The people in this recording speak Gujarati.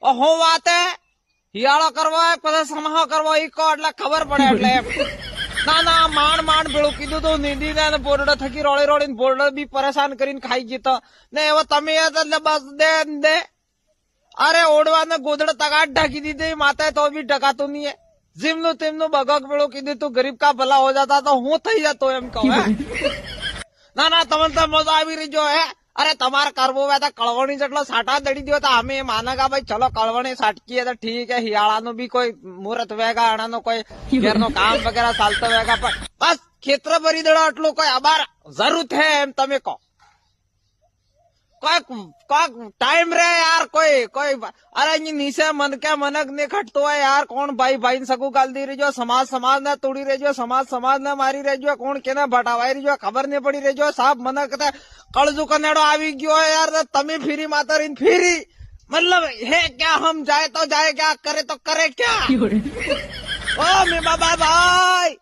હું વાત હે હિયાળો કરવો હોય પછી સમાહો કરવો ઈ કહો એટલે ખબર પડે એટલે એમ. ના ના માંડ પેલું કીધું તું નીંદીને અને બોરડો થકી રોળી રોળીને બોરડો બી પરેશાન કરીને ખાઈ જીતો ને એવો તમે એટલે બસ દે અરે ઓડવાને ગોદડો તગાટ ઢાકી દીધી માતા તો બી ઢકાતું નહીં. જીમનું તેમનું બગક પેલું કીધું તું ગરીબ કા ભલા હો જતા તો હું થઈ જતો એમ કહું. ના ના તમને તો મજા આવી રહી જો હે. અરે તમારે કરવું હોય તો કળવણી જેટલો સાટા દડી દો તો અમે માનગા ભાઈ ચલો કળવણી સાટકીએ તો ઠીક હે. હિયાળાનું બી કોઈ મુહૂર્ત વેગા આણાનું કોઈ ઘેરનું કામ વગેરે ચાલતો વેગા પણ બસ ખેતર ભરી દેડો એટલું કોઈ આભાર જરૂર છે એમ તમે કહો. કોઈ ટાઈમ રે યાર કોઈ અરે નીચે મનકે મનક ને ખટતો હોય યાર. કોણ ભાઈ ભાઈ ને સગું ગાલતી રહેજો, સમાજ ને તોડી રહેજો, સમાજ ને મારી રહેજો, કોણ કેને ભટાવાઈ રહેજો ખબર નહીં પડી રહેજો. સાહેબ મનક કળજુ કનેડો આવી ગયો યાર. તમે ફીરી માતરીને ફીરી મતલબ હે ક્યાં હમ જાય તો જાય, ક્યાં કરે તો કરે ક્યાં. ઓ મે બાબા ભાઈ